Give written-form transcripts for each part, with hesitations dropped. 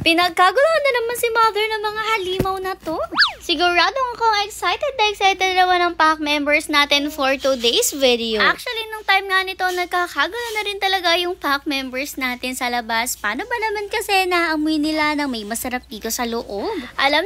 Pinagkaguluhan na naman si Mother ng mga halimaw na to. Sigurado akong excited naman ang pack members natin for today's video. Actually, nung time nga nito, nagkakagulo na rin talaga yung pack members natin sa labas. Paano ba naman kasi naamoy nila ng may masarap dito sa loob? Alam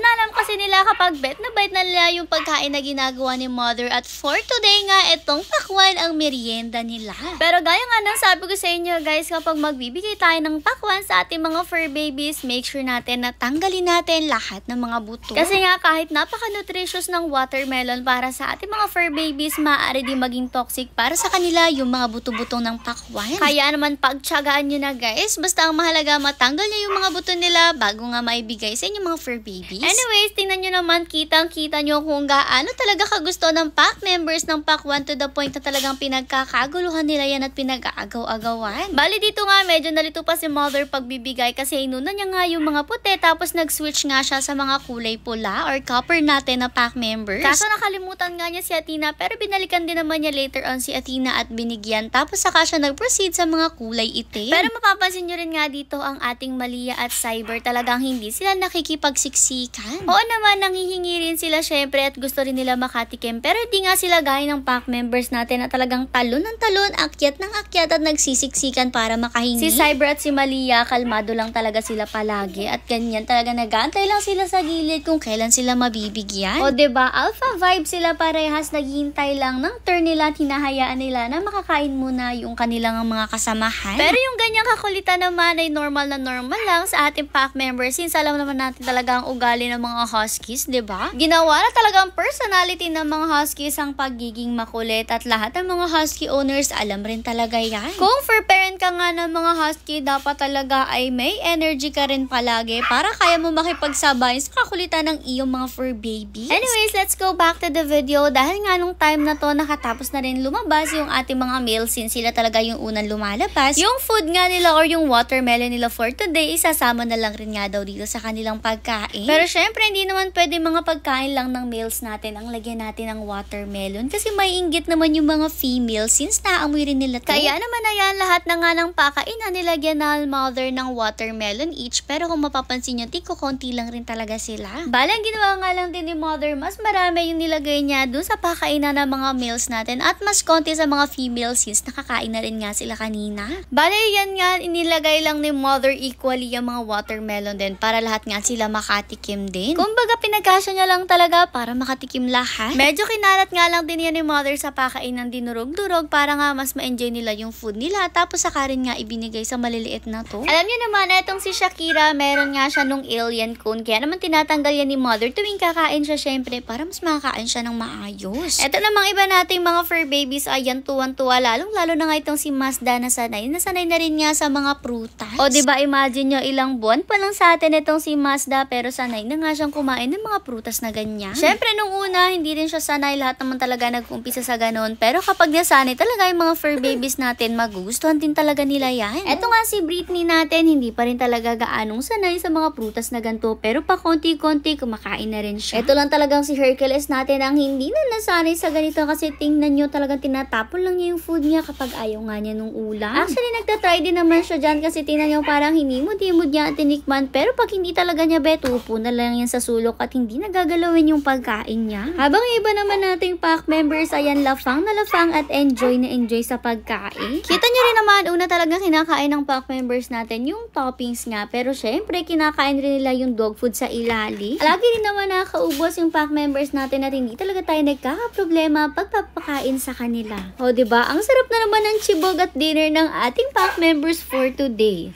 kasi nila kapag bet na nila yung pagkain na ginagawa ni Mother. At for today nga, itong pakwan ang merienda nila. Pero gaya nga nang sabi ko sa inyo guys, kapag magbibigay tayo ng pakwan sa ating mga fur babies, make sure natin na tanggalin natin lahat ng mga buto. Kasi nga kahit napaka-nutritious ng watermelon para sa ating mga fur babies, maaari din maging toxic para sa kanila yung mga buto-butong ng pakwan. Kaya naman pagtsagaan nyo na guys, basta ang mahalaga matanggal nyo yung mga buto nila bago nga maibigay sa inyong mga fur babies. Anyways, tingnan nyo naman, kitang-kita nyo kung gaano talaga kagusto ng pack members ng pakwan to the point na talagang pinagkakaguluhan nila yan at pinag-aagaw-agawan. Bali dito nga, medyo nalito pa si Mother pagbibigay kasi inuna niya nga yung mga puti tapos nag-switch nga siya sa mga kulay pula or copper natin na pack members. Kaso nakalimutan nga niya si Athena pero binalikan din naman niya later on si Athena at binigyan tapos saka siya nag-proceed sa mga kulay itim. Pero mapapansin nyo rin nga dito ang ating Malia at Cyber, talagang hindi sila nakikipagsiksikan. Oo naman, nanghihingi rin sila syempre at gusto rin nila makatikim pero hindi nga sila gaya ng pack members natin na talagang talon ng talon, akyat ng akyat at nagsisiksikan para makahingi. Si Cyber at si Malia, kalmado lang talaga sila palagi at ganyan talaga nag-aantay lang sila sa gilid kung kailan sila mabibigyan. O diba, alpha vibe sila parehas, naghihintay lang ng turn nila at hinahayaan nila na makakain muna yung kanilang mga kasamahan. Pero yung ganyang kakulitan naman ay normal na normal lang sa ating pack members since alam naman natin talaga ang ugali ng mga huskies, diba? Ginawa na talagang personality ng mga huskies ang pagiging makulit at lahat ng mga husky owners alam rin talaga yan. Kung fur parent ka nga ng mga husky, dapat talaga ay may energy ka rin palagi para kaya mo makipagsabay sa kakulitan ng iyong mga fur babies. Anyways, let's go back to the video. Dahil nga nung time na to, nakatapos na rin lumabas yung ating mga males since sila talaga yung unang lumalabas. Yung food nga nila or yung watermelon nila for today, isasama na lang rin nga daw dito sa kanilang pagkain. Pero syempre, hindi naman pwede mga pagkain lang ng males natin ang lagyan natin ng watermelon kasi may inggit naman yung mga females since naamoy rin nila to. Kaya naman ayan, lahat na nga ng pakainan nilagyan na Mother ng watermelon each. Pero kung mapapansin nyo, konti lang rin talaga sila. Balang ginawa nga lang din ni Mother, mas marami yung nilagay niya dun sa pakainan ng mga males natin at mas konti sa mga females since nakakain na rin nga sila kanina. Bale yan nga, inilagay lang ni Mother equally yung mga watermelon din para lahat nga sila makatikim din. Kumbaga pinagkasya niya lang talaga para makatikim lahat. Medyo kinalat nga lang din yan ni Mother sa pakainan dinurog-durog para nga mas ma-enjoy nila yung food nila tapos saka rin nga ibinigay sa maliliit na to. Alam niyo naman, itong si Shakira, meron nga siya nung alien cone kaya naman tinatanggal yan ni Mother tuwing kakain siya syempre para mas makakain siya ng maayos. Ito namang iba nating mga fur babies, ayan tuwan-tuwa lalo na nga itong si Mazda na sanay na rin nga sa mga prutas. O diba, imagine nyo ilang buwan pa lang sa atin itong si Mazda pero sanay na nga siyang kumain ng mga prutas na ganyan. Syempre nung una hindi rin siya sanay, lahat naman talaga nag-umpisa sa ganon pero kapag nasanay talaga yung mga fur babies natin, magugustuhan din talaga nila yan. Ito nga si Britney natin, hindi pa rin talaga gaanong sanay sa mga prutas na ganito pero pa konti-konti kumakain na rin siya. Ito lang talagang si Hercules natin ang hindi na nasanay sa ganito kasi tingnan nyo talagang tinatapon lang niya yung food niya kapag ayaw nga niya nung ulam. Actually nagtatry din naman siya dyan kasi tingnan nyo parang hinimod-himod niya at tinikman pero pag hindi talaga niya upo na lang yan sa sulok at hindi nagagalawin yung pagkain niya. Habang iba naman nating pack members, ayan lafang na lafang at enjoy na enjoy sa pagkain. Kita nyo rin naman, una talaga kinakain ng pack members natin yung toppings nga pero syempre kinakain rin nila yung dog food sa ilalim. Lagi din naman nakakaubos yung pack members natin at hindi talaga tayo nagkakaproblema pagpapakain sa kanila. O diba, ang sarap na naman ng chibog at dinner ng ating pack members for today.